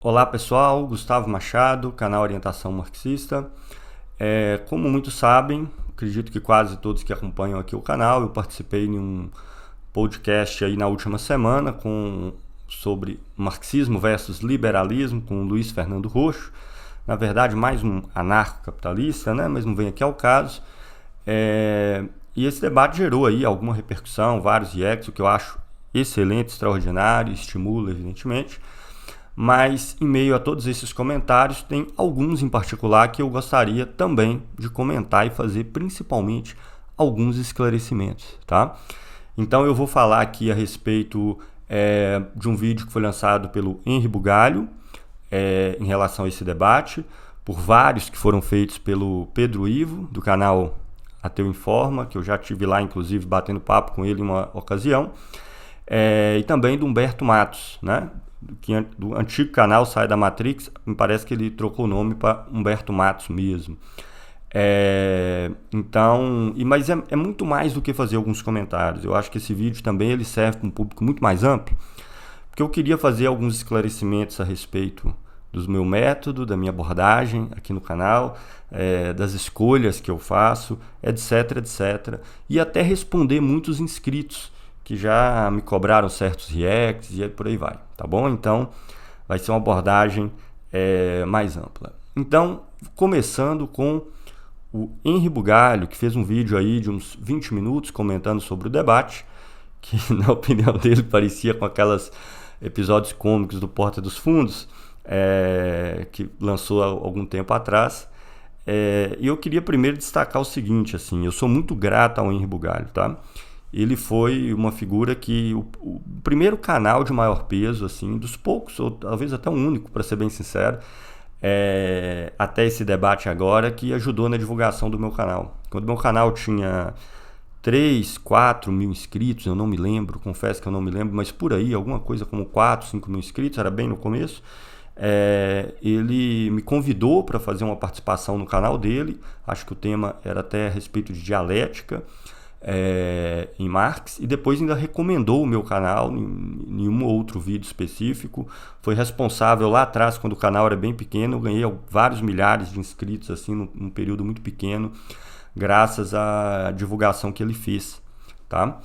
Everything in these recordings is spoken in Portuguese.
Olá pessoal, Gustavo Machado, canal Orientação Marxista. Como muitos sabem, acredito que quase todos que acompanham aqui o canal, eu participei de um podcast aí na última semana sobre marxismo versus liberalismo com o Luiz Fernando Roxo. Na verdade, mais um anarcocapitalista, né? Mas não vem aqui ao caso. E esse debate gerou aí alguma repercussão, vários reacts, o que eu acho excelente, extraordinário, estimula evidentemente. Mas em meio a todos esses comentários, tem alguns em particular que eu gostaria também de comentar e fazer principalmente alguns esclarecimentos, tá? Então eu vou falar aqui a respeito de um vídeo que foi lançado pelo Henri Bugalho em relação a esse debate, por vários que foram feitos pelo Pedro Ivo, do canal Ateu Informa, que eu já tive lá, inclusive, batendo papo com ele em uma ocasião, e também do Humberto Matos, né? Do antigo canal Sai da Matrix, me parece que ele trocou o nome para Humberto Matos mesmo. Mas é muito mais do que fazer alguns comentários. Eu acho que esse vídeo também ele serve para um público muito mais amplo, porque eu queria fazer alguns esclarecimentos a respeito do meu método, da minha abordagem aqui no canal, das escolhas que eu faço, etc, etc. E até responder muitos inscritos que já me cobraram certos reacts e por aí vai, tá bom? Então, vai ser uma abordagem mais ampla. Então, começando com o Henri Bugalho, que fez um vídeo aí de uns 20 minutos comentando sobre o debate, que na opinião dele parecia com aqueles episódios cômicos do Porta dos Fundos, que lançou há algum tempo atrás. E eu queria primeiro destacar o seguinte, assim, eu sou muito grato ao Henri Bugalho, tá? Ele foi uma figura que o primeiro canal de maior peso, assim, dos poucos, ou talvez até o único, para ser bem sincero, até esse debate agora, que ajudou na divulgação do meu canal. Quando meu canal tinha 3, 4 mil inscritos, eu não me lembro, confesso que eu não me lembro, mas por aí, alguma coisa como 4, 5 mil inscritos, era bem no começo. Ele me convidou para fazer uma participação no canal dele, acho que o tema era até a respeito de dialética, em Marx, e depois ainda recomendou o meu canal em um outro vídeo específico. Foi responsável lá atrás, quando o canal era bem pequeno, eu ganhei vários milhares de inscritos assim num período muito pequeno, graças à divulgação que ele fez, tá?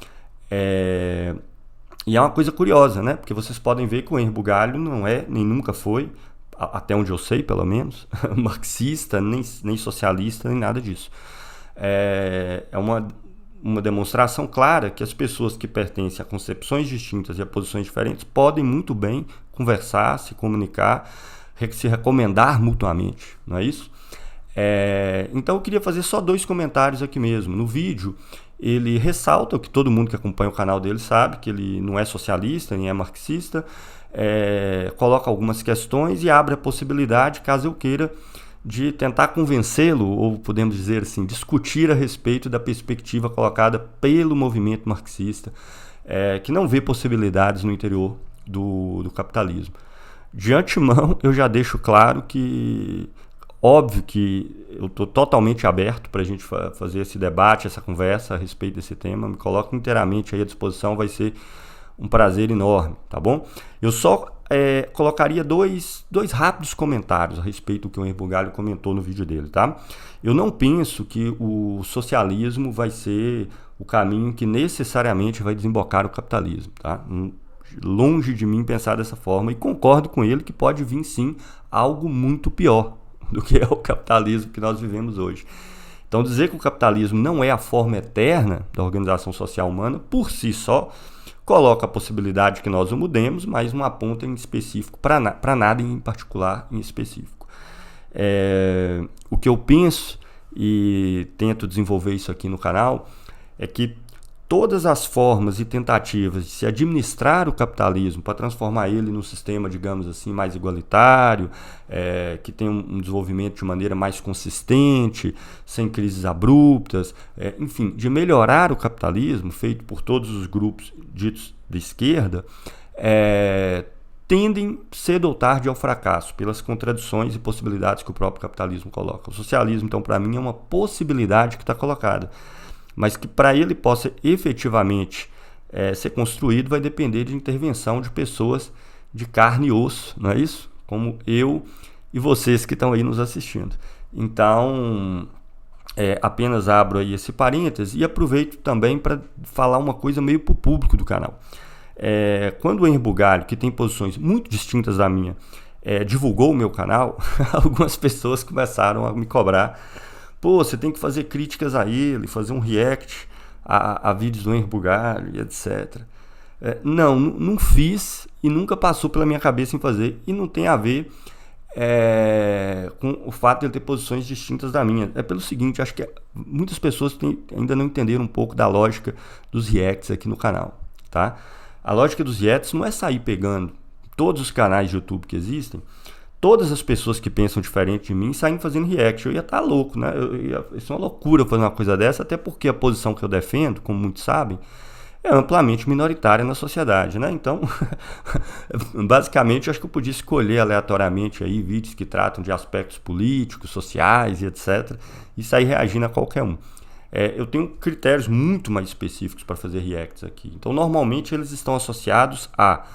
E é uma coisa curiosa, né? Porque vocês podem ver que o Henri Bugalho não é, nem nunca foi, até onde eu sei pelo menos, marxista, nem socialista, nem nada disso. É uma demonstração clara que as pessoas que pertencem a concepções distintas e a posições diferentes podem muito bem conversar, se comunicar, se recomendar mutuamente, não é isso? Então eu queria fazer só 2 comentários aqui mesmo. No vídeo ele ressalta o que todo mundo que acompanha o canal dele sabe, que ele não é socialista, nem é marxista, coloca algumas questões e abre a possibilidade, caso eu queira, de tentar convencê-lo, ou podemos dizer assim, discutir a respeito da perspectiva colocada pelo movimento marxista, que não vê possibilidades no interior do capitalismo. De antemão, eu já deixo claro que, óbvio que eu estou totalmente aberto para a gente fazer esse debate, essa conversa a respeito desse tema, me coloco inteiramente aí à disposição, vai ser um prazer enorme, tá bom? Eu só colocaria dois rápidos comentários a respeito do que o Henri Bugalho comentou no vídeo dele, tá? Eu não penso que o socialismo vai ser o caminho que necessariamente vai desembocar o capitalismo, tá? Longe de mim pensar dessa forma, e concordo com ele que pode vir sim algo muito pior do que é o capitalismo que nós vivemos hoje. Então dizer que o capitalismo não é a forma eterna da organização social humana, por si só, coloca a possibilidade que nós o mudemos, mas não aponta em específico para nada em particular em específico. O que eu penso, e tento desenvolver isso aqui no canal, é que todas as formas e tentativas de se administrar o capitalismo para transformar ele num sistema, digamos assim, mais igualitário, que tem um desenvolvimento de maneira mais consistente, sem crises abruptas, enfim, de melhorar o capitalismo, feito por todos os grupos ditos de esquerda, tendem cedo ou tarde ao fracasso, pelas contradições e possibilidades que o próprio capitalismo coloca. O socialismo, então, para mim, é uma possibilidade que está colocada, mas que para ele possa efetivamente ser construído vai depender de intervenção de pessoas de carne e osso, não é isso? como eu e vocês que estão aí nos assistindo. Então, apenas abro aí esse parêntese e aproveito também para falar uma coisa meio para o público do canal. Quando o Henri Bugalho, que tem posições muito distintas da minha, divulgou o meu canal, algumas pessoas começaram a me cobrar: pô, você tem que fazer críticas a ele, fazer um react a vídeos do Henri Bugalho e etc. Não fiz e nunca passou pela minha cabeça em fazer, e não tem a ver com o fato de ele ter posições distintas da minha. É pelo seguinte, acho que muitas pessoas ainda não entenderam um pouco da lógica dos reacts aqui no canal, tá? A lógica dos reacts não é sair pegando todos os canais de YouTube que existem, todas as pessoas que pensam diferente de mim saem fazendo react. Eu ia estar louco, né? Isso é uma loucura fazer uma coisa dessa, até porque a posição que eu defendo, como muitos sabem, é amplamente minoritária na sociedade, né? Então, basicamente, eu acho que eu podia escolher aleatoriamente aí vídeos que tratam de aspectos políticos, sociais e etc. e sair reagindo a qualquer um. Eu tenho critérios muito mais específicos para fazer reacts aqui. Então, normalmente, eles estão associados a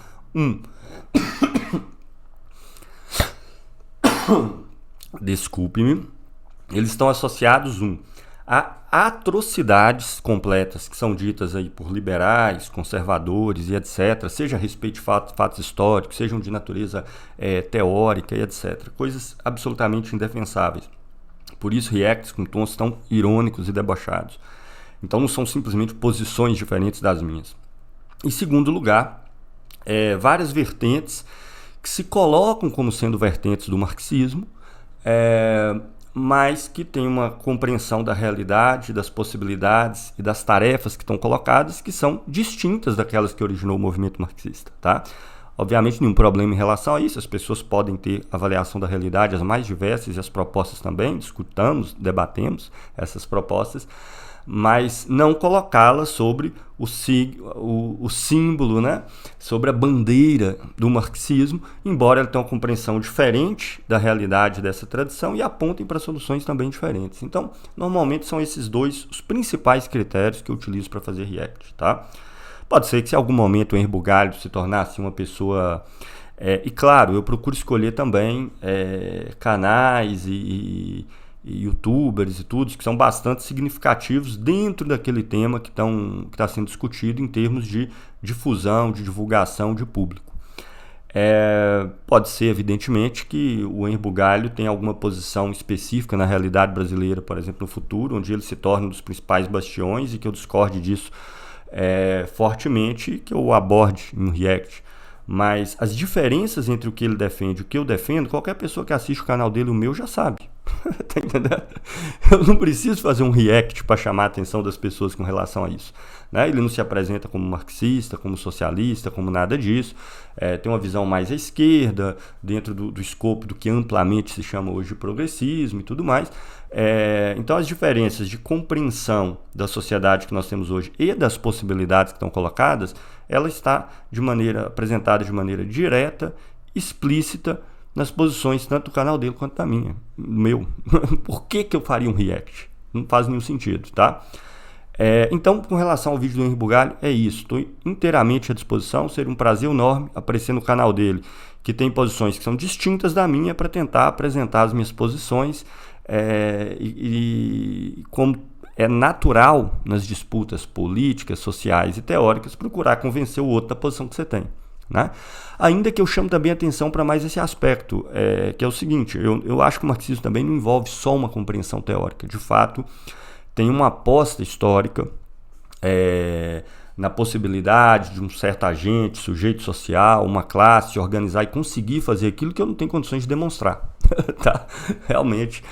desculpe-me, eles estão associados a atrocidades completas que são ditas aí por liberais, conservadores e etc, seja a respeito de fatos históricos, sejam de natureza teórica e etc, coisas absolutamente indefensáveis. Por isso, reacts com tons tão irônicos e debochados. Então, não são simplesmente posições diferentes das minhas. Em segundo lugar, várias vertentes que se colocam como sendo vertentes do marxismo, mas que tem uma compreensão da realidade, das possibilidades e das tarefas que estão colocadas, que são distintas daquelas que originou o movimento marxista, tá? Obviamente, nenhum problema em relação a isso, as pessoas podem ter avaliação da realidade as mais diversas, e as propostas também, discutamos, debatemos essas propostas, mas não colocá-las sobre o símbolo, né? Sobre a bandeira do marxismo, embora ela tenha uma compreensão diferente da realidade dessa tradição e apontem para soluções também diferentes. Então, normalmente são esses dois os principais critérios que eu utilizo para fazer react, tá? Pode ser que se em algum momento o Henri Bugalho se tornasse uma pessoa... e claro, eu procuro escolher também canais e youtubers e tudo, que são bastante significativos dentro daquele tema que está sendo discutido em termos de difusão, de divulgação de público. Pode ser, evidentemente, que o Henri Bugalho tenha alguma posição específica na realidade brasileira, por exemplo, no futuro, onde ele se torne um dos principais bastiões e que eu discorde disso fortemente, que eu aborde em um react. Mas as diferenças entre o que ele defende e o que eu defendo, qualquer pessoa que assiste o canal dele, o meu, já sabe. Tá entendendo? Eu não preciso fazer um react para chamar a atenção das pessoas com relação a isso, né? Ele não se apresenta como marxista, como socialista, como nada disso. Tem uma visão mais à esquerda, dentro do escopo do que amplamente se chama hoje de progressismo e tudo mais. Então, as diferenças de compreensão da sociedade que nós temos hoje e das possibilidades que estão colocadas, ela está apresentada de maneira direta, explícita, nas posições tanto do canal dele quanto da minha, meu. Por que eu faria um react? Não faz nenhum sentido, tá? Então, com relação ao vídeo do Henri Bugalho, é isso. Estou inteiramente à disposição. Seria um prazer enorme aparecer no canal dele, que tem posições que são distintas da minha, para tentar apresentar as minhas posições. Como é natural nas disputas políticas, sociais e teóricas, procurar convencer o outro da posição que você tem, né? Ainda que eu chamo também atenção para mais esse aspecto, que é o seguinte: eu acho que o marxismo também não envolve só uma compreensão teórica. De fato, tem uma aposta histórica na possibilidade de um certo agente, sujeito social, uma classe, se organizar e conseguir fazer aquilo que eu não tenho condições de demonstrar. Tá? Realmente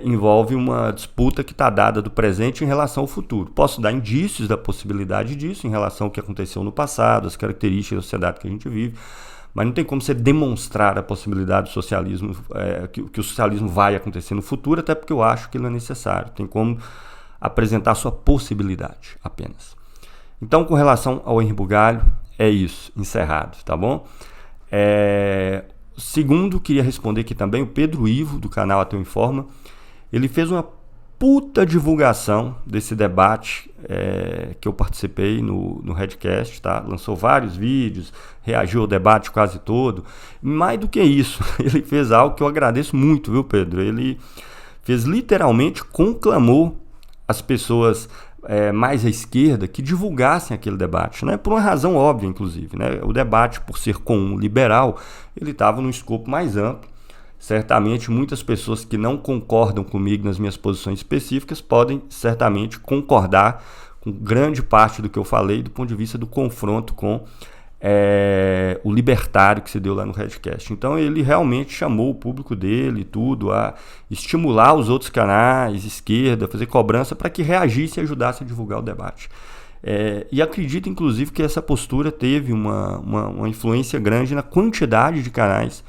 envolve uma disputa que está dada do presente em relação ao futuro. Posso dar indícios da possibilidade disso em relação ao que aconteceu no passado, as características da sociedade que a gente vive, mas não tem como você demonstrar a possibilidade do socialismo, que o socialismo vai acontecer no futuro, até porque eu acho que ele não é necessário. Tem como apresentar a sua possibilidade apenas. Então, com relação ao Henri Bugalho, é isso, encerrado, tá bom? Segundo, queria responder aqui também o Pedro Ivo, do canal Ateu Informa. Ele fez uma puta divulgação desse debate que eu participei no Redcast, tá? Lançou vários vídeos, reagiu ao debate quase todo. Mais do que isso, ele fez algo que eu agradeço muito, viu, Pedro? Ele fez literalmente, conclamou as pessoas mais à esquerda que divulgassem aquele debate, né? Por uma razão óbvia, inclusive, né? O debate, por ser com um liberal, ele estava num escopo mais amplo. Certamente muitas pessoas que não concordam comigo nas minhas posições específicas podem certamente concordar com grande parte do que eu falei do ponto de vista do confronto com o libertário que se deu lá no Redcast. Então ele realmente chamou o público dele e tudo a estimular os outros canais, esquerda, fazer cobrança para que reagisse e ajudasse a divulgar o debate. E acredito inclusive que essa postura teve uma influência grande na quantidade de canais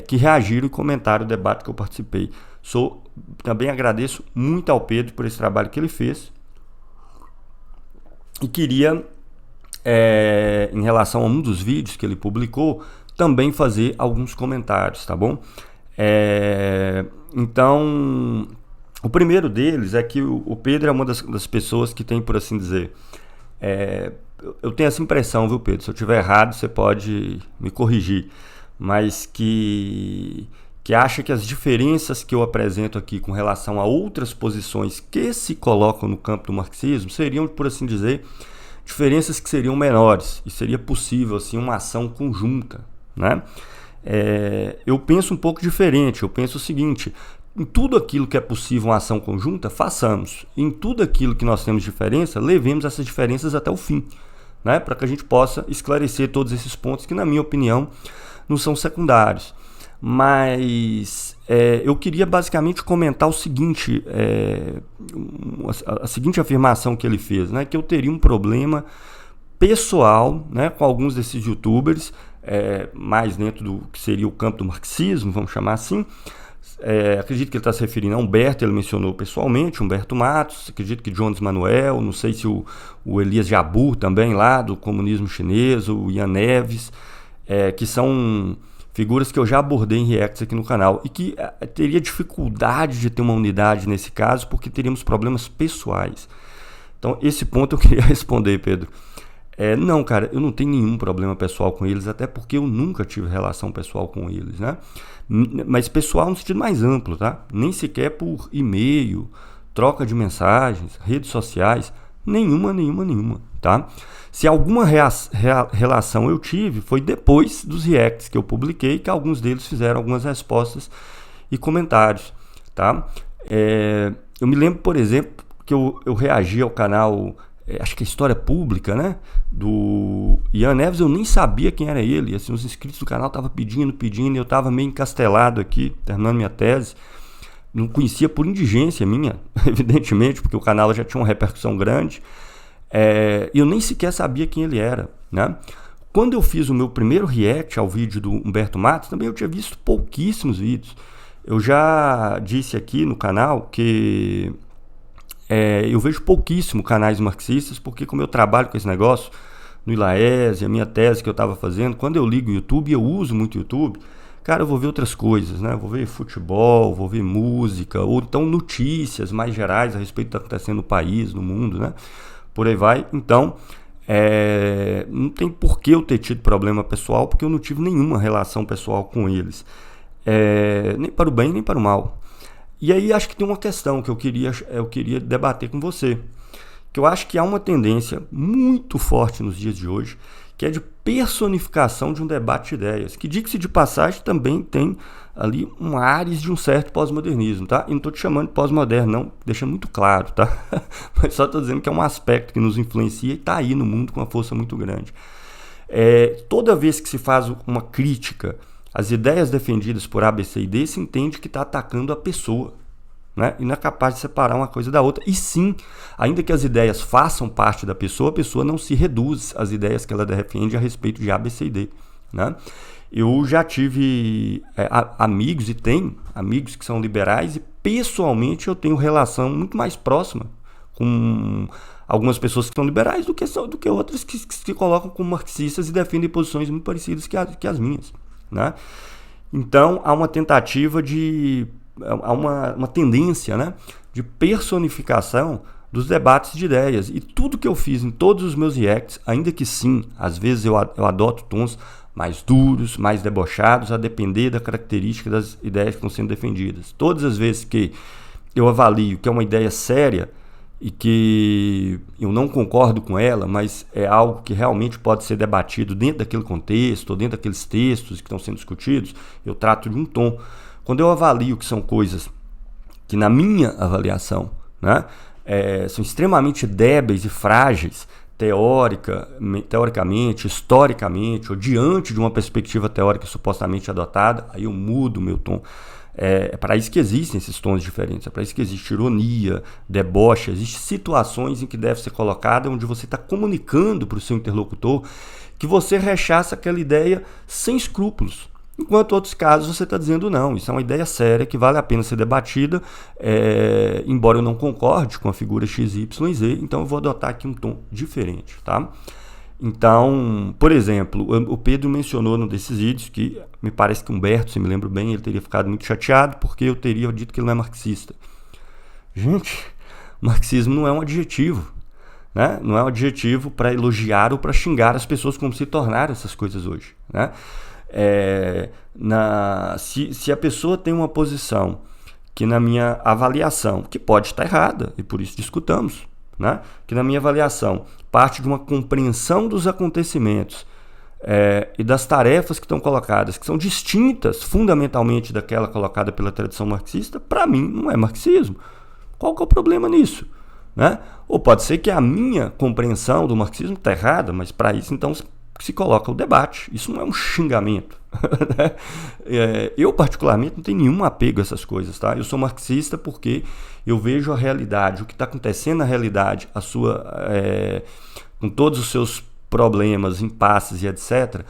que reagiram e comentaram o debate que eu participei. Também agradeço muito ao Pedro por esse trabalho que ele fez e queria, em relação a um dos vídeos que ele publicou, também fazer alguns comentários, tá bom? Então, o primeiro deles é que o Pedro é uma das pessoas que tem, por assim dizer, eu tenho essa impressão, viu, Pedro? Se eu estiver errado, você pode me corrigir, mas que acha que as diferenças que eu apresento aqui com relação a outras posições que se colocam no campo do marxismo seriam, por assim dizer, diferenças que seriam menores e seria possível assim uma ação conjunta, né? Eu penso um pouco diferente. Eu penso o seguinte: em tudo aquilo que é possível uma ação conjunta, façamos. Em tudo aquilo que nós temos diferença, levemos essas diferenças até o fim, né? Para que a gente possa esclarecer todos esses pontos que, na minha opinião, não são secundários. Mas eu queria basicamente comentar o seguinte, a seguinte afirmação que ele fez, né? Que eu teria um problema pessoal, né, com alguns desses youtubers, mais dentro do que seria o campo do marxismo, vamos chamar assim. Acredito que ele está se referindo a Humberto, ele mencionou pessoalmente, Humberto Matos, acredito que Jones Manuel, não sei se o Elias Jabbour também, lá do comunismo chinês, o Ian Neves, que são figuras que eu já abordei em reacts aqui no canal e que teria dificuldade de ter uma unidade nesse caso porque teríamos problemas pessoais. Então esse ponto eu queria responder, Pedro. Não, cara, eu não tenho nenhum problema pessoal com eles, até porque eu nunca tive relação pessoal com eles, né? Mas pessoal no sentido mais amplo, tá? Nem sequer por e-mail, troca de mensagens, redes sociais, nenhuma, tá? Se alguma relação eu tive, foi depois dos reacts que eu publiquei, que alguns deles fizeram algumas respostas e comentários, tá? Eu me lembro, por exemplo, que eu reagi ao canal, acho que é História Pública, né? Do Ian Neves, eu nem sabia quem era ele. Assim, os inscritos do canal estavam pedindo, e eu estava meio encastelado aqui, terminando minha tese. Não conhecia por indigência minha, evidentemente, porque o canal já tinha uma repercussão grande. E eu nem sequer sabia quem ele era, né? Quando eu fiz o meu primeiro react ao vídeo do Humberto Matos, também eu tinha visto pouquíssimos vídeos. Eu já disse aqui no canal que eu vejo pouquíssimo canais marxistas, porque como eu trabalho com esse negócio no ILAES, a minha tese que eu estava fazendo, quando eu ligo o YouTube, eu uso muito o YouTube, cara, eu vou ver outras coisas, né? Eu vou ver futebol, vou ver música, ou então notícias mais gerais a respeito do que está acontecendo no país, no mundo, né? Por aí vai. Então, não tem por que eu ter tido problema pessoal, porque eu não tive nenhuma relação pessoal com eles, nem para o bem nem para o mal. E aí acho que tem uma questão que eu queria debater com você, que eu acho que há uma tendência muito forte nos dias de hoje, que é de personificação de um debate de ideias, que, diga-se de passagem, também tem ali um ares de um certo pós-modernismo, tá? E não estou te chamando de pós-moderno, não, deixando muito claro, tá? Mas só estou dizendo que é um aspecto que nos influencia e está aí no mundo com uma força muito grande. Toda vez que se faz uma crítica às ideias defendidas por A, B, C e D, se entende que está atacando a pessoa, né? E não é capaz de separar uma coisa da outra. E sim, ainda que as ideias façam parte da pessoa, a pessoa não se reduz às ideias que ela defende a respeito de A, B, C e D, né? Eu já tive amigos e tenho amigos que são liberais e pessoalmente eu tenho relação muito mais próxima com algumas pessoas que são liberais do que outras que se colocam como marxistas e defendem posições muito parecidas que as minhas, né? Então há uma tentativa há uma tendência, né, de personificação dos debates de ideias. E tudo que eu fiz em todos os meus reacts, ainda que sim, às vezes eu adoto tons mais duros, mais debochados, a depender da característica das ideias que estão sendo defendidas. Todas as vezes que eu avalio que é uma ideia séria e que eu não concordo com ela, mas é algo que realmente pode ser debatido dentro daquele contexto, ou dentro daqueles textos que estão sendo discutidos, eu trato de um tom. Quando eu avalio que são coisas que, na minha avaliação, né, são extremamente débeis e frágeis, teoricamente, historicamente, ou diante de uma perspectiva teórica supostamente adotada, aí eu mudo o meu tom. É para isso que existem esses tons diferentes, é para isso que existe ironia, deboche, existem situações em que deve ser colocada onde você está comunicando para o seu interlocutor que você rechaça aquela ideia sem escrúpulos. Enquanto em outros casos você está dizendo não, isso é uma ideia séria que vale a pena ser debatida, embora eu não concorde com a figura XYZ, então eu vou adotar aqui um tom diferente, tá? Então, por exemplo, o Pedro mencionou num desses vídeos que me parece que Humberto, se me lembro bem, ele teria ficado muito chateado porque eu teria dito que ele não é marxista. Gente, marxismo não é um adjetivo, né? Não é um adjetivo para elogiar ou para xingar as pessoas como se tornaram essas coisas hoje, né? Se a pessoa tem uma posição que na minha avaliação, que pode estar errada, e por isso discutamos, né? Que na minha avaliação parte de uma compreensão dos acontecimentos e das tarefas que estão colocadas, que são distintas fundamentalmente daquela colocada pela tradição marxista, para mim não é marxismo. Qual que é o problema nisso? Né? Ou pode ser que a minha compreensão do marxismo está errada, mas para isso então se coloca o debate. Isso não é um xingamento. Eu particularmente não tenho nenhum apego a essas coisas, tá? Eu sou marxista porque eu vejo a realidade, o que está acontecendo na realidade, com todos os seus problemas, impasses e etc.,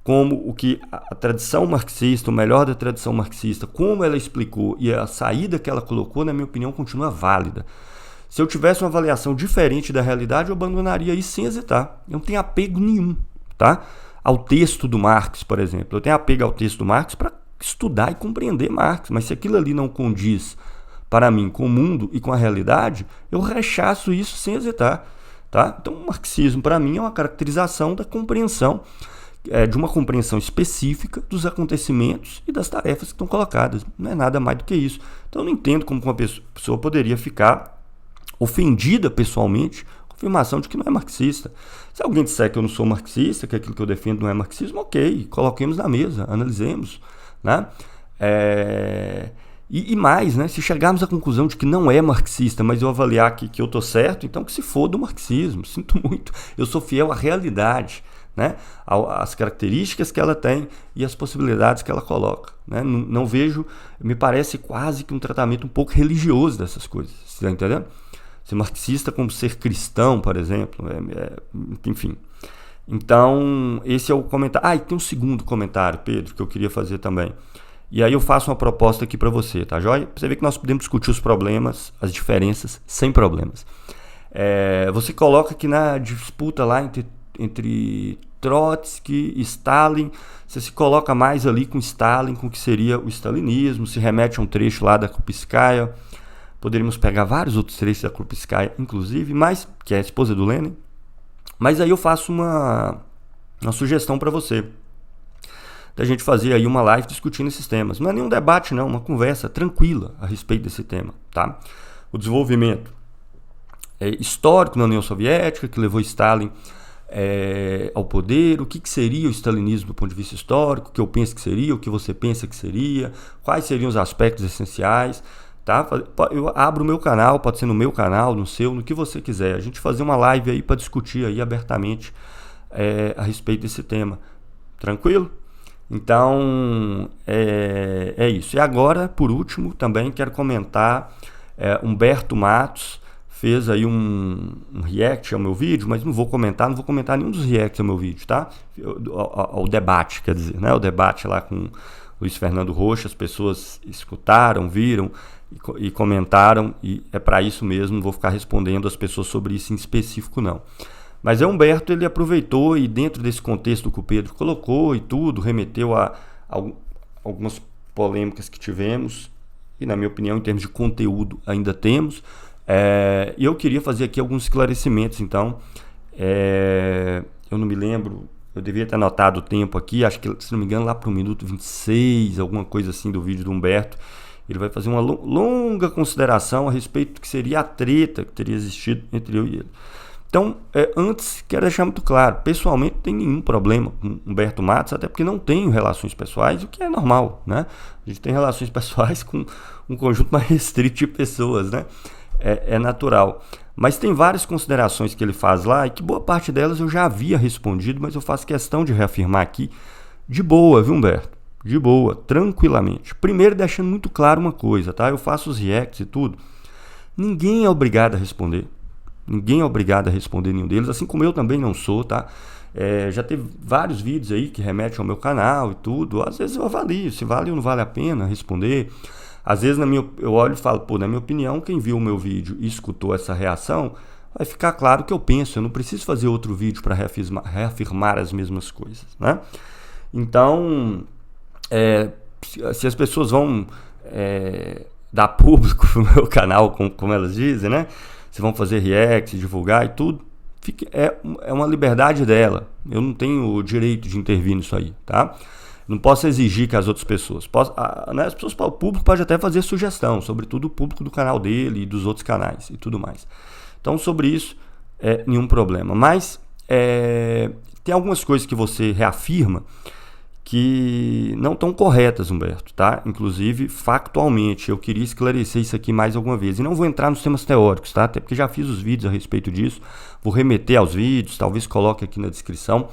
como o que a tradição marxista, o melhor da tradição marxista, como ela explicou e a saída que ela colocou, na minha opinião, continua válida. Se eu tivesse uma avaliação diferente da realidade, eu abandonaria isso sem hesitar. Eu não tenho apego nenhum, tá? Ao texto do Marx, por exemplo. Eu tenho apego ao texto do Marx para estudar e compreender Marx, mas se aquilo ali não condiz para mim com o mundo e com a realidade, eu rechaço isso sem hesitar, tá? Então, o marxismo para mim é uma caracterização da compreensão, de uma compreensão específica dos acontecimentos e das tarefas que estão colocadas. Não é nada mais do que isso. Então, eu não entendo como uma pessoa poderia ficar ofendida pessoalmente com a afirmação de que não é marxista. Se alguém disser que eu não sou marxista, que aquilo que eu defendo não é marxismo, ok, coloquemos na mesa, analisemos, né? E mais, né? Se chegarmos à conclusão de que não é marxista, mas eu avaliar que eu estou certo, então que se foda o marxismo. Sinto muito, eu sou fiel à realidade, né? As características que ela tem e as possibilidades que ela coloca, né? Não vejo, me parece quase que um tratamento um pouco religioso dessas coisas, você está entendendo? Ser marxista como ser cristão, por exemplo, enfim. Então, esse é o comentário. E tem um segundo comentário, Pedro, que eu queria fazer também. E aí eu faço uma proposta aqui para você, tá joia? Pra você ver que nós podemos discutir os problemas, as diferenças, sem problemas. Você coloca que na disputa lá entre Trotsky e Stalin, você se coloca mais ali com Stalin, com o que seria o stalinismo, se remete a um trecho lá da Krupskaya. Poderíamos pegar vários outros trechos da Krupskaya, inclusive, mas que é a esposa do Lenin. Mas aí eu faço uma sugestão para você, da gente fazer aí uma live discutindo esses temas. Não é nenhum debate, não, uma conversa tranquila a respeito desse tema, tá? O desenvolvimento histórico na União Soviética, que levou Stalin ao poder, o que seria o stalinismo do ponto de vista histórico, o que eu penso que seria, o que você pensa que seria, quais seriam os aspectos essenciais, tá? Eu abro o meu canal, pode ser no meu canal, no seu, no que você quiser. A gente fazer uma live aí para discutir aí abertamente a respeito desse tema. Tranquilo? Então, é isso. E agora, por último, também quero comentar, Humberto Matos fez aí um react ao meu vídeo, mas não vou comentar nenhum dos reacts ao meu vídeo, tá? Ao debate, quer dizer, né? O debate lá com Luiz Fernando Rocha, as pessoas escutaram, viram e comentaram, e é para isso mesmo, não vou ficar respondendo as pessoas sobre isso em específico, não. Mas Humberto, ele aproveitou e dentro desse contexto que o Pedro colocou e tudo, remeteu a algumas polêmicas que tivemos e na minha opinião, em termos de conteúdo, ainda temos. E eu queria fazer aqui alguns esclarecimentos, então, eu não me lembro, eu devia ter anotado o tempo aqui, acho que, se não me engano, lá para o minuto 26, alguma coisa assim do vídeo do Humberto, ele vai fazer uma longa consideração a respeito do que seria a treta que teria existido entre eu e ele. Então, antes, quero deixar muito claro, pessoalmente não tem nenhum problema com Humberto Matos, até porque não tenho relações pessoais, o que é normal, né? A gente tem relações pessoais com um conjunto mais restrito de pessoas, né? É natural. Mas tem várias considerações que ele faz lá e que boa parte delas eu já havia respondido, mas eu faço questão de reafirmar aqui, de boa, viu, Humberto? De boa, tranquilamente. Primeiro, deixando muito claro uma coisa, tá? Eu faço os reacts e tudo. Ninguém é obrigado a responder. Ninguém é obrigado a responder nenhum deles, assim como eu também não sou, tá? Já teve vários vídeos aí que remetem ao meu canal e tudo. Às vezes eu avalio se vale ou não vale a pena responder. Às vezes eu olho e falo, na minha opinião, quem viu o meu vídeo e escutou essa reação, vai ficar claro o que eu penso. Eu não preciso fazer outro vídeo para reafirmar as mesmas coisas, né? Então, se as pessoas vão dar público no meu canal, como elas dizem, né? Se vão fazer react, divulgar e tudo, é uma liberdade dela. Eu não tenho o direito de intervir nisso aí, tá? Não posso exigir que as outras pessoas... As pessoas, o público pode até fazer sugestão, sobretudo o público do canal dele e dos outros canais e tudo mais. Então, sobre isso, nenhum problema. Mas tem algumas coisas que você reafirma que não estão corretas, Humberto, tá? Inclusive, factualmente, eu queria esclarecer isso aqui mais alguma vez. E não vou entrar nos temas teóricos, tá? Até porque já fiz os vídeos a respeito disso. Vou remeter aos vídeos, talvez coloque aqui na descrição.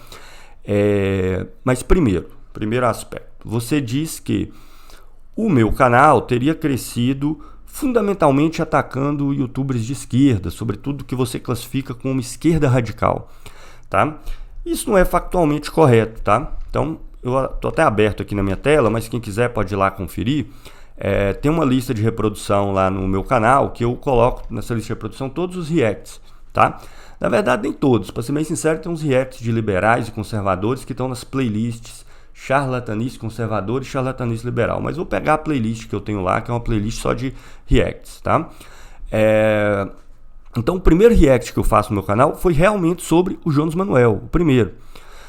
Mas primeiro aspecto. Você diz que o meu canal teria crescido fundamentalmente atacando youtubers de esquerda, sobretudo que você classifica como esquerda radical, tá? Isso não é factualmente correto, tá? Então, eu estou até aberto aqui na minha tela, mas quem quiser pode ir lá conferir. Tem uma lista de reprodução lá no meu canal, que eu coloco nessa lista de reprodução todos os reacts, tá? Na verdade, nem todos. Para ser bem sincero, tem uns reacts de liberais e conservadores que estão nas playlists charlatanice conservador e charlatanice liberal. Mas vou pegar a playlist que eu tenho lá, que é uma playlist só de reacts, tá? Então, o primeiro react que eu faço no meu canal foi realmente sobre o Jones Manuel, o primeiro.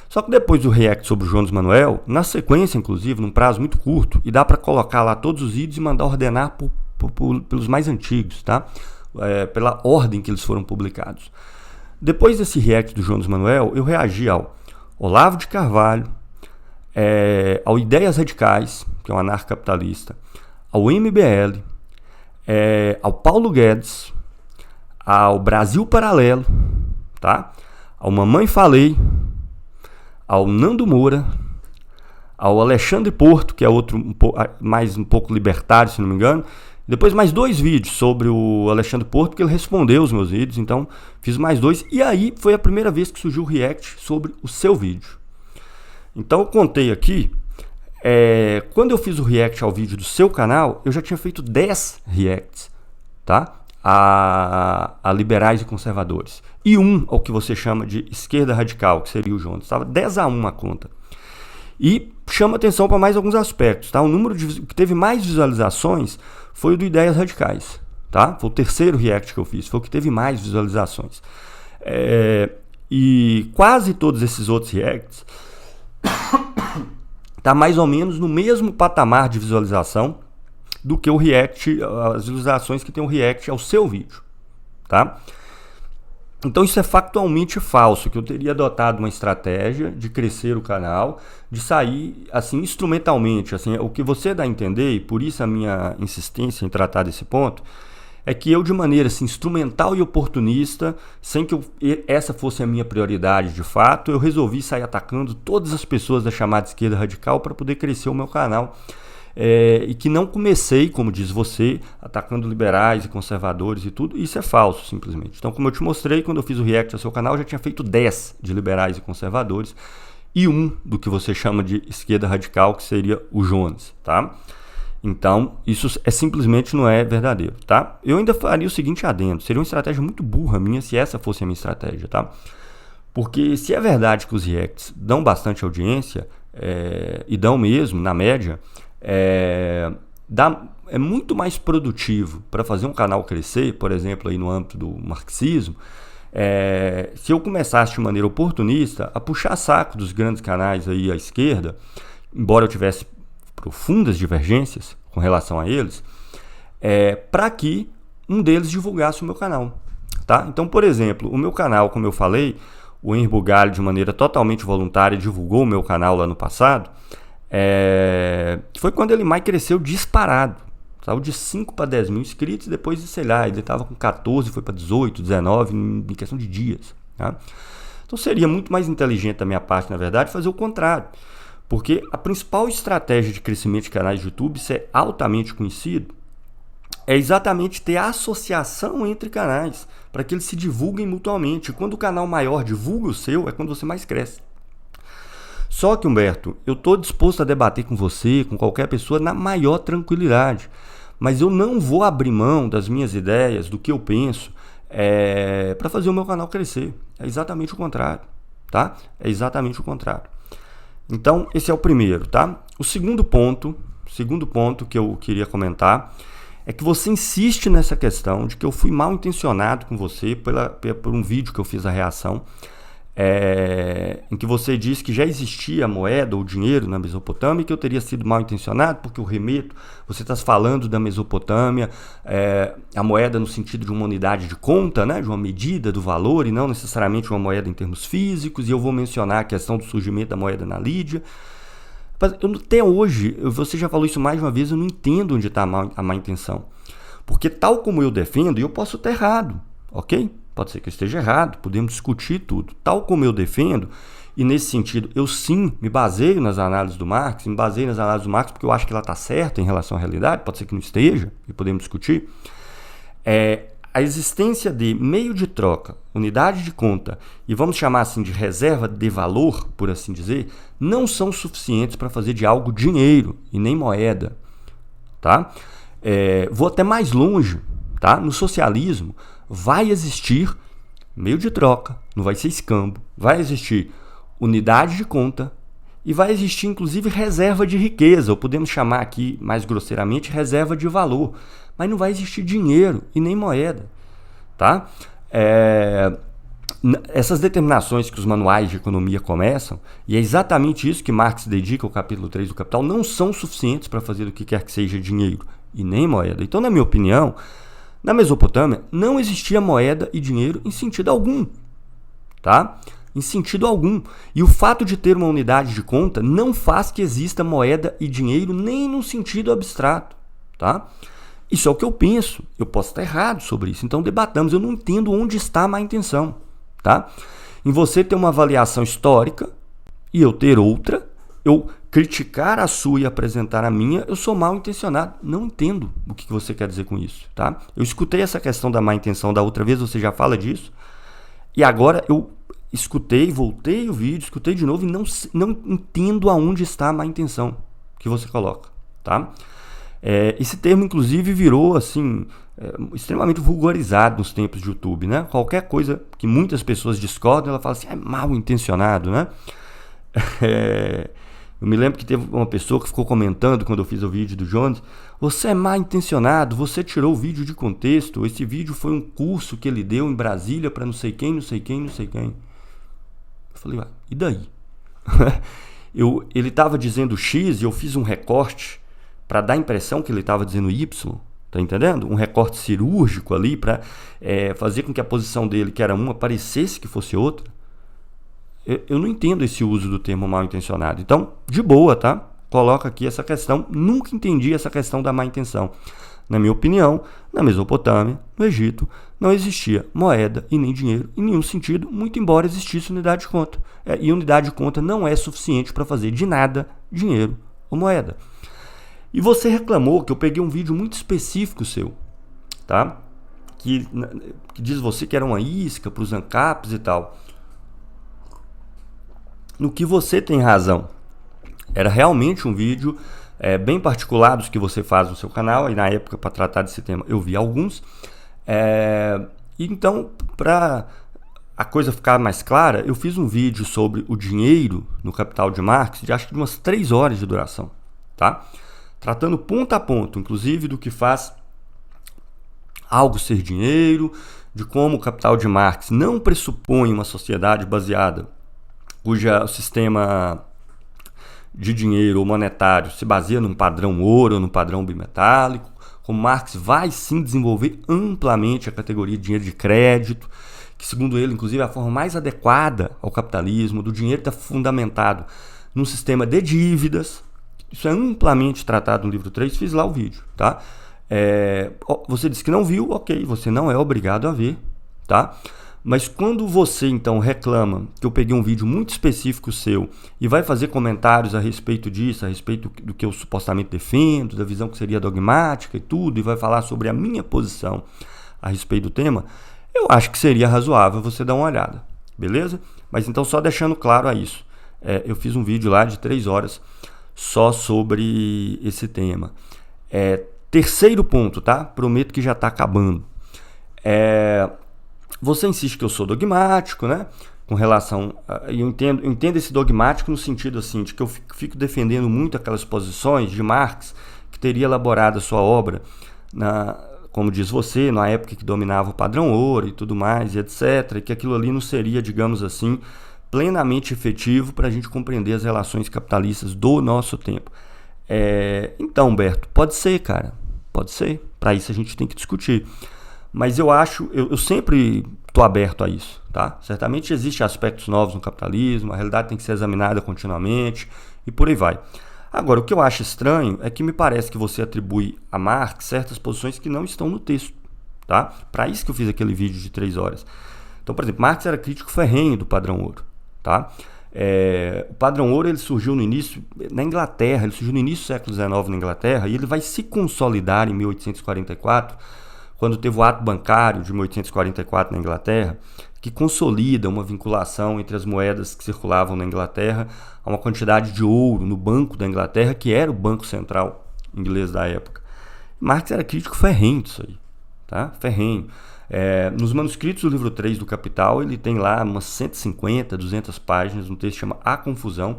Só que depois do react sobre o Jones Manuel, na sequência, inclusive, num prazo muito curto, e dá para colocar lá todos os vídeos e mandar ordenar pelos mais antigos, tá? Pela ordem que eles foram publicados. Depois desse react do Jones Manuel, eu reagi ao Olavo de Carvalho, ao Ideias Radicais, que é um anarcocapitalista, ao MBL, ao Paulo Guedes, ao Brasil Paralelo, tá? Ao Mamãe Falei, ao Nando Moura, ao Alexandre Porto, que é outro um pouco libertário, se não me engano. Depois mais 2 vídeos sobre o Alexandre Porto, porque ele respondeu os meus vídeos, então fiz mais 2. E aí foi a primeira vez que surgiu o react sobre o seu vídeo. Então eu contei aqui, quando eu fiz o react ao vídeo do seu canal, eu já tinha feito 10 reacts, tá? A liberais e conservadores. E ao que você chama de esquerda radical, que seria o Jones. Estava 10-1 a conta. E chama atenção para mais alguns aspectos, tá? O número que teve mais visualizações foi o do Ideias Radicais, tá? Foi o terceiro react que eu fiz, foi o que teve mais visualizações. E quase todos esses outros reacts tá mais ou menos no mesmo patamar de visualização do que o react, as visualizações que tem o react ao seu vídeo, tá? Então isso é factualmente falso, que eu teria adotado uma estratégia de crescer o canal, de sair assim instrumentalmente, assim, o que você dá a entender, e por isso a minha insistência em tratar desse ponto, é que eu de maneira assim, instrumental e oportunista, sem que essa fosse a minha prioridade de fato, eu resolvi sair atacando todas as pessoas da chamada esquerda radical para poder crescer o meu canal. E que não comecei, como diz você, atacando liberais e conservadores e tudo. Isso é falso, simplesmente. Então, como eu te mostrei, quando eu fiz o react ao seu canal, eu já tinha feito 10 de liberais e conservadores e do que você chama de esquerda radical, que seria o Jones, tá? Então, isso simplesmente não é verdadeiro, tá? Eu ainda faria o seguinte adendo, seria uma estratégia muito burra minha se essa fosse a minha estratégia, tá? Porque se é verdade que os reacts dão bastante audiência, e dão mesmo, na média, é muito mais produtivo para fazer um canal crescer, por exemplo, aí no âmbito do marxismo, se eu começasse de maneira oportunista a puxar saco dos grandes canais aí à esquerda, embora eu tivesse profundas divergências com relação a eles, para que um deles divulgasse o meu canal. Tá? Então, por exemplo, o meu canal, como eu falei, o Henri Bugalho, de maneira totalmente voluntária, divulgou o meu canal lá no passado, foi quando ele mais cresceu disparado. Saiu de 5 para 10 mil inscritos, depois, sei lá, ele estava com 14, foi para 18, 19, em questão de dias. Tá? Então seria muito mais inteligente da minha parte, na verdade, fazer o contrário. Porque a principal estratégia de crescimento de canais de YouTube, isso é altamente conhecido, é exatamente ter associação entre canais, para que eles se divulguem mutuamente. E quando o canal maior divulga o seu, é quando você mais cresce. Só que, Humberto, eu estou disposto a debater com você, com qualquer pessoa, na maior tranquilidade. Mas eu não vou abrir mão das minhas ideias, do que eu penso, para fazer o meu canal crescer. É exatamente o contrário, tá? É exatamente o contrário. Então, esse é o primeiro, tá? O segundo ponto que eu queria comentar é que você insiste nessa questão de que eu fui mal intencionado com você por um vídeo que eu fiz a reação, em que você disse que já existia moeda ou dinheiro na Mesopotâmia e que eu teria sido mal intencionado porque eu remeto, você está falando da Mesopotâmia, a moeda no sentido de uma unidade de conta, né, de uma medida do valor e não necessariamente uma moeda em termos físicos, e eu vou mencionar a questão do surgimento da moeda na Lídia. Até hoje, você já falou isso mais de uma vez, eu não entendo onde está a má intenção. Porque tal como eu defendo, e eu posso estar errado, ok? Pode ser que eu esteja errado, podemos discutir tudo. Tal como eu defendo, e nesse sentido, eu sim me baseio nas análises do Marx, porque eu acho que ela está certa em relação à realidade, pode ser que não esteja, e podemos discutir. A existência de meio de troca, unidade de conta e vamos chamar assim de reserva de valor, por assim dizer, não são suficientes para fazer de algo dinheiro e nem moeda. Tá? Vou até mais longe. Tá? No socialismo vai existir meio de troca, não vai ser escambo, vai existir unidade de conta e vai existir inclusive reserva de riqueza, ou podemos chamar aqui mais grosseiramente reserva de valor. Mas não vai existir dinheiro e nem moeda, tá? Essas determinações que os manuais de economia começam, e é exatamente isso que Marx dedica ao capítulo 3 do Capital, não são suficientes para fazer o que quer que seja dinheiro e nem moeda. Então, na minha opinião, na Mesopotâmia não existia moeda e dinheiro em sentido algum, tá? Em sentido algum. E o fato de ter uma unidade de conta não faz que exista moeda e dinheiro nem no sentido abstrato, tá? Isso é o que eu penso. Eu posso estar errado sobre isso. Então debatamos. Eu não entendo onde está a má intenção. Tá? Em você ter uma avaliação histórica e eu ter outra, eu criticar a sua e apresentar a minha, eu sou mal intencionado. Não entendo o que você quer dizer com isso. Tá? Eu escutei essa questão da má intenção da outra vez, você já fala disso. E agora eu escutei, voltei o vídeo, escutei de novo e não entendo aonde está a má intenção que você coloca. Tá? Esse termo, inclusive, virou assim, extremamente vulgarizado nos tempos de YouTube, né? Qualquer coisa que muitas pessoas discordam, ela fala assim, é mal intencionado, né? Eu me lembro que teve uma pessoa que ficou comentando quando eu fiz o vídeo do Jones, você é mal intencionado, você tirou o vídeo de contexto, esse vídeo foi um curso que ele deu em Brasília para não sei quem, não sei quem, não sei quem. Eu falei, e daí? Ele estava dizendo X e eu fiz um recorte para dar a impressão que ele estava dizendo Y, tá entendendo? Um recorte cirúrgico ali para fazer com que a posição dele, que era uma, parecesse que fosse outra. Eu não entendo esse uso do termo mal intencionado. Então, de boa, tá? Coloca aqui essa questão. Nunca entendi essa questão da má intenção. Na minha opinião, na Mesopotâmia, no Egito, não existia moeda e nem dinheiro em nenhum sentido, muito embora existisse unidade de conta. E unidade de conta não é suficiente para fazer de nada dinheiro ou moeda. E você reclamou que eu peguei um vídeo muito específico seu, tá? Que diz você que era uma isca para os ANCAPs e tal. No que você tem razão. Era realmente um vídeo bem particular dos que você faz no seu canal. E na época, para tratar desse tema, eu vi alguns. Então, para a coisa ficar mais clara, eu fiz um vídeo sobre o dinheiro no Capital de Marx, acho que de umas 3 horas de duração, tá? tratando ponto a ponto, inclusive do que faz algo ser dinheiro, de como o Capital de Marx não pressupõe uma sociedade baseada, cujo sistema de dinheiro ou monetário se baseia num padrão ouro ou num padrão bimetálico, como Marx vai sim desenvolver amplamente a categoria de dinheiro de crédito, que segundo ele, inclusive, é a forma mais adequada ao capitalismo. Do dinheiro está fundamentado num sistema de dívidas. Isso é amplamente tratado no livro 3, fiz lá o vídeo, tá? Você disse que não viu, ok, você não é obrigado a ver, tá? Mas quando você então reclama que eu peguei um vídeo muito específico seu e vai fazer comentários a respeito disso, a respeito do que eu supostamente defendo, da visão que seria dogmática e tudo, e vai falar sobre a minha posição a respeito do tema, eu acho que seria razoável você dar uma olhada, beleza? Mas então só deixando claro a isso, eu fiz um vídeo lá de 3 horas só sobre esse tema. Terceiro ponto, tá? Prometo que já está acabando. Você insiste que eu sou dogmático, né? Com relação... eu entendo esse dogmático no sentido assim, de que eu fico defendendo muito aquelas posições de Marx, que teria elaborado a sua obra, como diz você, na época que dominava o padrão ouro e tudo mais, e etc. E que aquilo ali não seria, digamos assim, plenamente efetivo para a gente compreender as relações capitalistas do nosso tempo. Então, Humberto, pode ser, cara. Pode ser. Para isso a gente tem que discutir. Mas eu sempre estou aberto a isso, tá? Certamente existem aspectos novos no capitalismo, a realidade tem que ser examinada continuamente e por aí vai. Agora, o que eu acho estranho é que me parece que você atribui a Marx certas posições que não estão no texto, tá? Para isso que eu fiz aquele vídeo de 3 horas. Então, por exemplo, Marx era crítico ferrenho do padrão ouro, tá? O padrão ouro ele surgiu no início na Inglaterra, ele surgiu no início do século XIX na Inglaterra e ele vai se consolidar em 1844, quando teve o ato bancário de 1844 na Inglaterra, que consolida uma vinculação entre as moedas que circulavam na Inglaterra a uma quantidade de ouro no Banco da Inglaterra, que era o Banco Central inglês da época. Marx era crítico ferrenho disso aí, tá? Ferrenho. Nos manuscritos do livro 3 do Capital, ele tem lá umas 150, 200 páginas, um texto que chama A Confusão,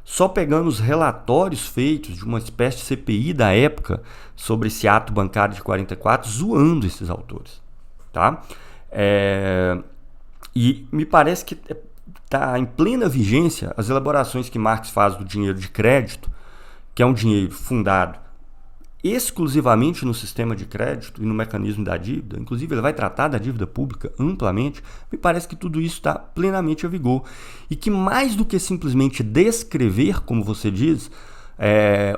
só pegando os relatórios feitos de uma espécie de CPI da época sobre esse ato bancário de 44, zoando esses autores, tá? E me parece que está em plena vigência as elaborações que Marx faz do dinheiro de crédito, que é um dinheiro fundado exclusivamente no sistema de crédito e no mecanismo da dívida. Inclusive ele vai tratar da dívida pública amplamente. Me parece que tudo isso está plenamente a vigor e que mais do que simplesmente descrever, como você diz,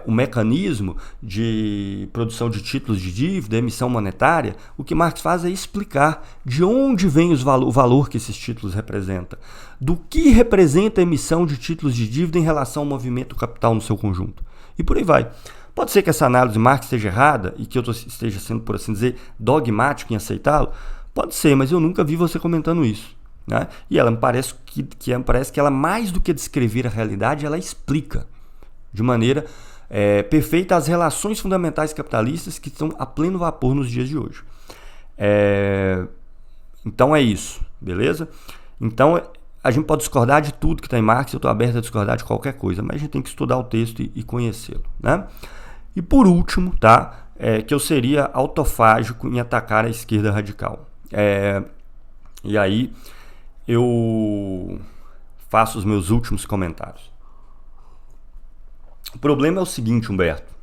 o mecanismo de produção de títulos de dívida, emissão monetária, o que Marx faz é explicar de onde vem o valor que esses títulos representam, do que representa a emissão de títulos de dívida em relação ao movimento capital no seu conjunto. E por aí vai. Pode ser que essa análise de Marx esteja errada e que eu esteja sendo, por assim dizer, dogmático em aceitá-lo? Pode ser, mas eu nunca vi você comentando isso, né? E ela me parece que ela, mais do que descrever a realidade, ela explica de maneira perfeita as relações fundamentais capitalistas que estão a pleno vapor nos dias de hoje. Então é isso, beleza? Então a gente pode discordar de tudo que está em Marx, eu estou aberto a discordar de qualquer coisa, mas a gente tem que estudar o texto e conhecê-lo, né? E por último, tá? Que eu seria autofágico em atacar a esquerda radical. E aí eu faço os meus últimos comentários. O problema é o seguinte, Humberto,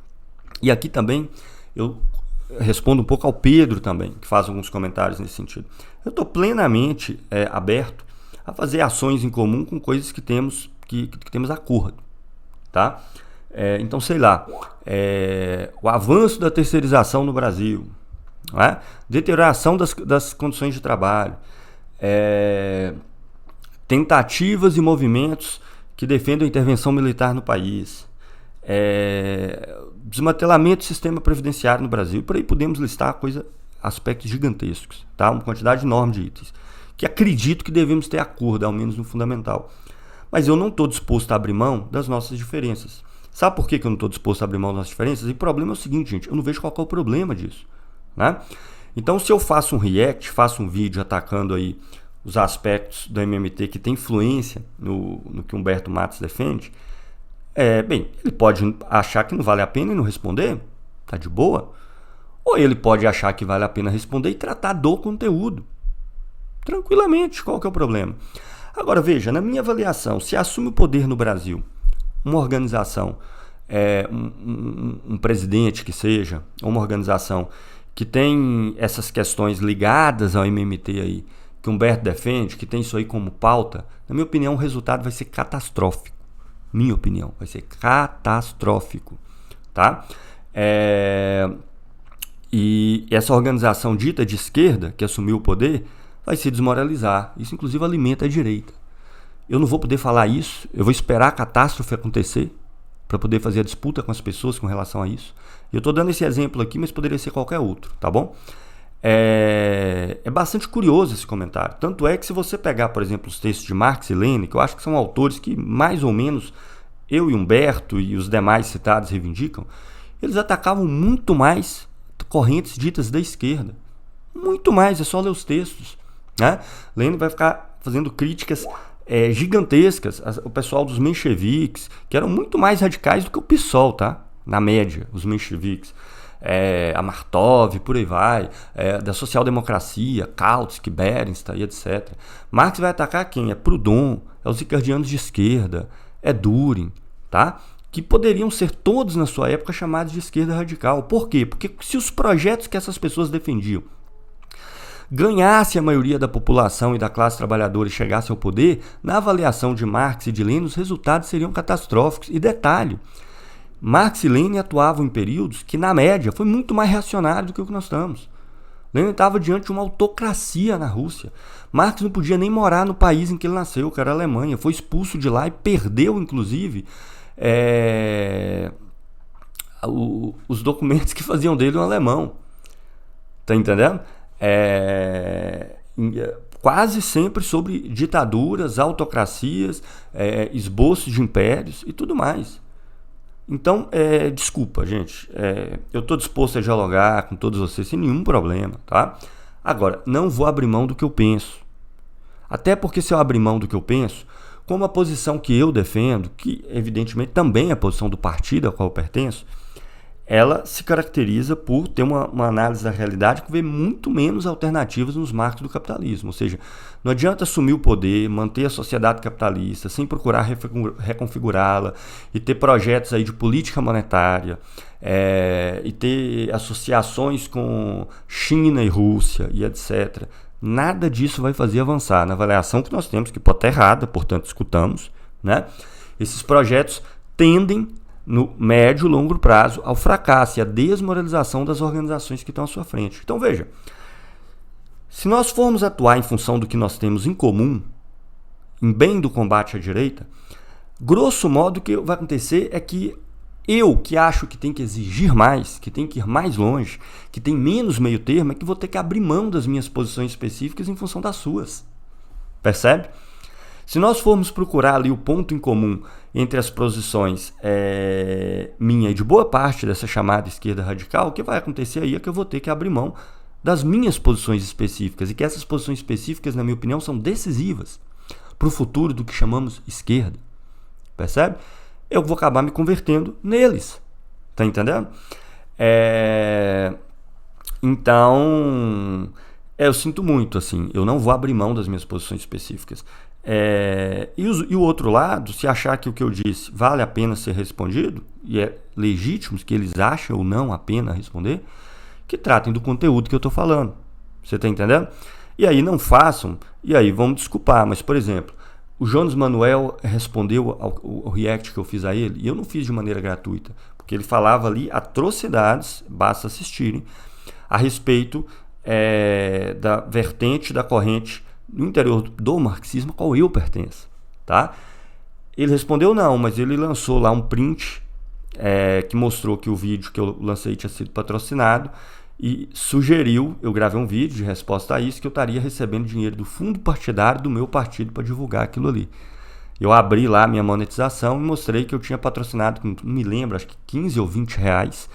e aqui também eu respondo um pouco ao Pedro também, que faz alguns comentários nesse sentido. Eu estou plenamente aberto a fazer ações em comum com coisas que temos acordo, tá? Então, sei lá, o avanço da terceirização no Brasil, né? Deterioração das condições de trabalho, tentativas e movimentos que defendem a intervenção militar no país, desmantelamento do sistema previdenciário no Brasil, e por aí podemos listar aspectos gigantescos, tá? Uma quantidade enorme de itens, que acredito que devemos ter acordo, ao menos no fundamental. Mas eu não estou disposto a abrir mão das nossas diferenças. Sabe por que eu não estou disposto a abrir mão das nossas diferenças? E o problema é o seguinte, gente, eu não vejo qual é o problema disso, né? Então, se eu faço um react, faço um vídeo atacando aí os aspectos do MMT que tem influência no que Humberto Matos defende, Bem, ele pode achar que não vale a pena e não responder, tá de boa. Ou ele pode achar que vale a pena responder e tratar do conteúdo. Tranquilamente, qual que é o problema? Agora, veja, na minha avaliação, se assume o poder no Brasil uma organização, um presidente que seja, uma organização que tem essas questões ligadas ao MMT aí, que Humberto defende, que tem isso aí como pauta, na minha opinião, o resultado vai ser catastrófico. Minha opinião, vai ser catastrófico, tá? E essa organização dita de esquerda, que assumiu o poder, vai se desmoralizar. Isso, inclusive, alimenta a direita. Eu não vou poder falar isso, eu vou esperar a catástrofe acontecer para poder fazer a disputa com as pessoas com relação a isso. Eu estou dando esse exemplo aqui, mas poderia ser qualquer outro, tá bom? É bastante curioso esse comentário. Tanto é que se você pegar, por exemplo, os textos de Marx e Lenin, que eu acho que são autores que mais ou menos eu e Humberto e os demais citados reivindicam, eles atacavam muito mais correntes ditas da esquerda. Muito mais, é só ler os textos, né? Lenin vai ficar fazendo críticas gigantescas. O pessoal dos mencheviques, que eram muito mais radicais do que o PSOL, tá? Na média, os mencheviques. A Martov, por aí vai, da social-democracia, Kautsky, Bernstein, etc. Marx vai atacar quem? É Proudhon, é os ricardianos de esquerda, é Düring, tá? Que poderiam ser todos na sua época chamados de esquerda radical. Por quê? Porque se os projetos que essas pessoas defendiam ganhasse a maioria da população e da classe trabalhadora e chegasse ao poder, na avaliação de Marx e de Lenin, os resultados seriam catastróficos. E detalhe, Marx e Lenin atuavam em períodos que, na média, foi muito mais reacionário do que o que nós estamos. Lenin estava diante de uma autocracia na Rússia. Marx não podia nem morar no país em que ele nasceu, que era a Alemanha. Foi expulso de lá e perdeu, inclusive, os documentos que faziam dele um alemão. Tá entendendo? Quase sempre sobre ditaduras, autocracias, esboços de impérios e tudo mais. Então, desculpa, gente, eu estou disposto a dialogar com todos vocês sem nenhum problema, tá? Agora, não vou abrir mão do que eu penso. Até porque se eu abrir mão do que eu penso, como a posição que eu defendo, que evidentemente também é a posição do partido ao qual eu pertenço, ela se caracteriza por ter uma análise da realidade que vê muito menos alternativas nos marcos do capitalismo. Ou seja, não adianta assumir o poder, manter a sociedade capitalista, sem procurar reconfigurá-la e ter projetos aí de política monetária e ter associações com China e Rússia e etc. Nada disso vai fazer avançar. Na avaliação que nós temos, que pode estar errada, portanto escutamos, né? Esses projetos tendem no médio e longo prazo ao fracasso e à desmoralização das organizações que estão à sua frente. Então veja, se nós formos atuar em função do que nós temos em comum, em bem do combate à direita, grosso modo o que vai acontecer é que eu, que acho que tem que exigir mais, que tem que ir mais longe, que tem menos meio termo, é que vou ter que abrir mão das minhas posições específicas em função das suas. Percebe? Se nós formos procurar ali o ponto em comum entre as posições minha e de boa parte dessa chamada esquerda radical, o que vai acontecer aí é que eu vou ter que abrir mão das minhas posições específicas, e que essas posições específicas, na minha opinião, são decisivas para o futuro do que chamamos esquerda. Percebe? Eu vou acabar me convertendo neles. Tá entendendo? Então, eu sinto muito, assim, eu não vou abrir mão das minhas posições específicas. E o outro lado, se achar que o que eu disse vale a pena ser respondido, e é legítimo que eles achem ou não a pena responder, que tratem do conteúdo que eu estou falando. Você está entendendo? E aí não façam, e aí vamos desculpar, mas, por exemplo, o Jones Manuel respondeu ao react que eu fiz a ele, e eu não fiz de maneira gratuita, porque ele falava ali atrocidades, basta assistirem, a respeito da vertente da corrente no interior do marxismo a qual eu pertenço, tá? Ele respondeu não, mas ele lançou lá um print que mostrou que o vídeo que eu lancei tinha sido patrocinado e sugeriu, eu gravei um vídeo de resposta a isso, que eu estaria recebendo dinheiro do fundo partidário do meu partido para divulgar aquilo ali. Eu abri lá minha monetização e mostrei que eu tinha patrocinado, não me lembro, acho que 15 ou 20 reais,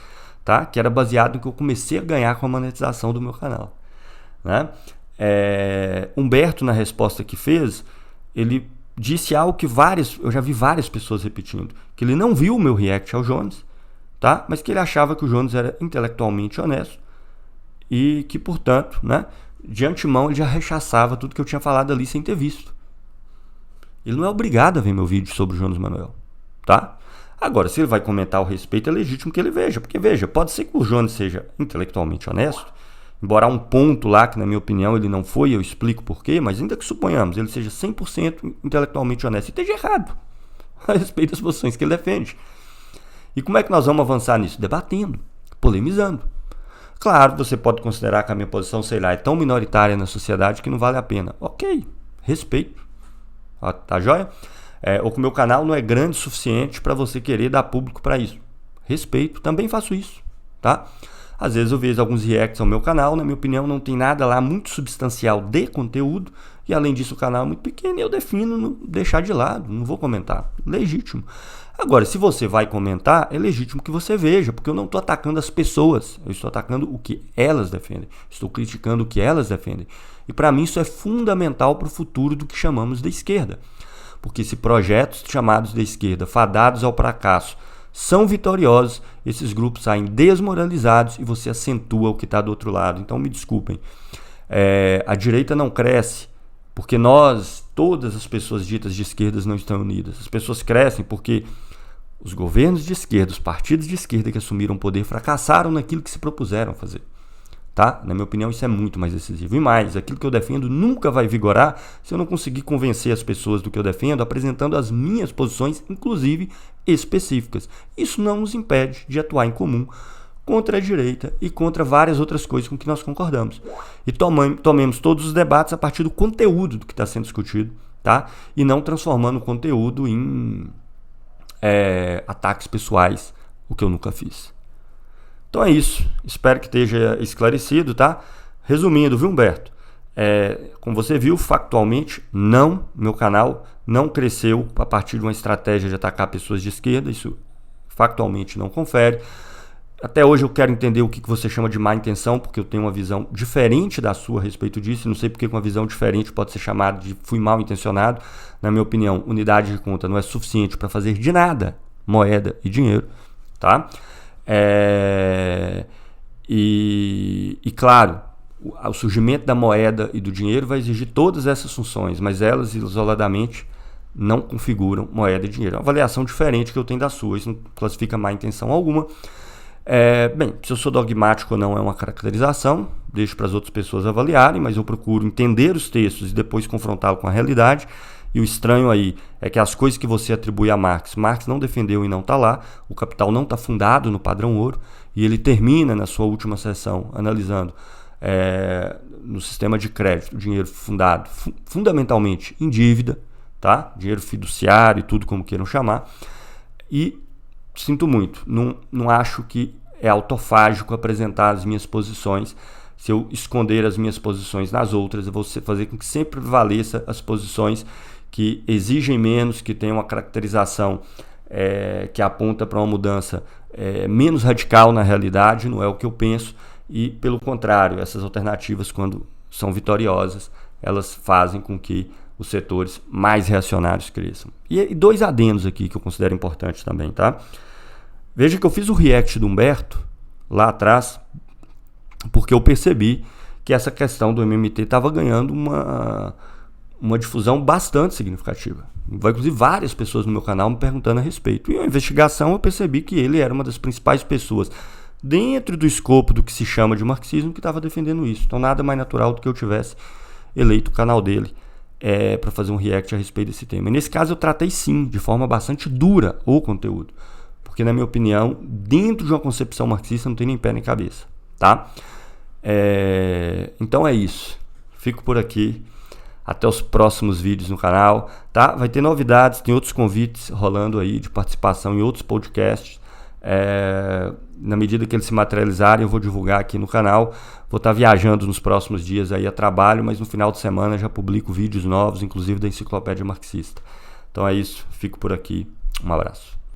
tá? Que era baseado no que eu comecei a ganhar com a monetização do meu canal, né? Humberto, na resposta que fez, ele disse algo que eu já vi várias pessoas repetindo, que ele não viu o meu react ao Jones, tá? Mas que ele achava que o Jones era intelectualmente honesto e que, portanto, né, de antemão ele já rechaçava tudo que eu tinha falado ali sem ter visto. Ele não é obrigado a ver meu vídeo sobre o Jones Manuel, tá? Agora, se ele vai comentar ao respeito, é legítimo que ele veja, porque veja, pode ser que o Jones seja intelectualmente honesto, embora há um ponto lá que, na minha opinião, ele não foi, eu explico por quê, mas ainda que suponhamos, ele seja 100% intelectualmente honesto e esteja errado a respeito das posições que ele defende. E como é que nós vamos avançar nisso? Debatendo, polemizando. Claro, você pode considerar que a minha posição, sei lá, é tão minoritária na sociedade que não vale a pena. Ok, respeito. Tá joia? Ou que o meu canal não é grande o suficiente para você querer dar público para isso. Respeito, também faço isso, tá? Às vezes eu vejo alguns reacts ao meu canal, na minha opinião não tem nada lá muito substancial de conteúdo, e além disso o canal é muito pequeno e eu defino deixar de lado, não vou comentar. Legítimo. Agora, se você vai comentar, é legítimo que você veja, porque eu não estou atacando as pessoas, eu estou atacando o que elas defendem, estou criticando o que elas defendem. E para mim isso é fundamental para o futuro do que chamamos de esquerda. Porque se projetos chamados de esquerda, fadados ao fracasso, são vitoriosos, esses grupos saem desmoralizados e você acentua o que está do outro lado. Então me desculpem, a direita não cresce porque todas as pessoas ditas de esquerdas não estão unidas. As pessoas crescem porque os governos de esquerda, os partidos de esquerda que assumiram o poder fracassaram naquilo que se propuseram fazer. Tá? Na minha opinião, isso é muito mais decisivo. E mais, aquilo que eu defendo nunca vai vigorar se eu não conseguir convencer as pessoas do que eu defendo, apresentando as minhas posições, inclusive específicas. Isso não nos impede de atuar em comum contra a direita e contra várias outras coisas com que nós concordamos. E tomemos todos os debates a partir do conteúdo do que está sendo discutido, tá? E não transformando o conteúdo em ataques pessoais, o que eu nunca fiz. Então é isso, espero que esteja esclarecido, tá? Resumindo, viu, Humberto? Como você viu, factualmente, meu canal não cresceu a partir de uma estratégia de atacar pessoas de esquerda, isso factualmente não confere. Até hoje eu quero entender o que você chama de má intenção, porque eu tenho uma visão diferente da sua a respeito disso, não sei porque uma visão diferente pode ser chamada de fui mal intencionado. Na minha opinião, unidade de conta não é suficiente para fazer de nada moeda e dinheiro, tá? E claro, o surgimento da moeda e do dinheiro vai exigir todas essas funções, mas elas isoladamente não configuram moeda e dinheiro. É uma avaliação diferente que eu tenho da sua, isso não classifica má intenção alguma. Bem, se eu sou dogmático ou não é uma caracterização, deixo para as outras pessoas avaliarem, mas eu procuro entender os textos e depois confrontá-lo com a realidade. E o estranho aí é que as coisas que você atribui a Marx não defendeu e não está lá, o Capital não está fundado no padrão ouro, e ele termina na sua última sessão analisando no sistema de crédito o dinheiro fundado fundamentalmente em dívida, tá? Dinheiro fiduciário e tudo como queiram chamar, e sinto muito, não acho que é autofágico apresentar as minhas posições. Se eu esconder as minhas posições nas outras, eu vou fazer com que sempre prevaleça as posições que exigem menos, que tenham uma caracterização que aponta para uma mudança menos radical na realidade, não é o que eu penso, e pelo contrário, essas alternativas, quando são vitoriosas, elas fazem com que os setores mais reacionários cresçam. E dois adendos aqui que eu considero importantes também, tá? Veja que eu fiz o react do Humberto lá atrás, porque eu percebi que essa questão do MMT estava ganhando uma difusão bastante significativa. Inclusive várias pessoas no meu canal me perguntando a respeito. E a investigação eu percebi que ele era uma das principais pessoas dentro do escopo do que se chama de marxismo que estava defendendo isso. Então nada mais natural do que eu tivesse eleito o canal dele para fazer um react a respeito desse tema. E nesse caso eu tratei sim, de forma bastante dura, o conteúdo. Porque na minha opinião, dentro de uma concepção marxista não tem nem pé nem cabeça. Tá? Então é isso. Fico por aqui. Até os próximos vídeos no canal. Tá? Vai ter novidades, tem outros convites rolando aí de participação em outros podcasts. Na medida que eles se materializarem, eu vou divulgar aqui no canal. Vou estar viajando nos próximos dias aí a trabalho, mas no final de semana já publico vídeos novos, inclusive da Enciclopédia Marxista. Então é isso. Fico por aqui. Um abraço.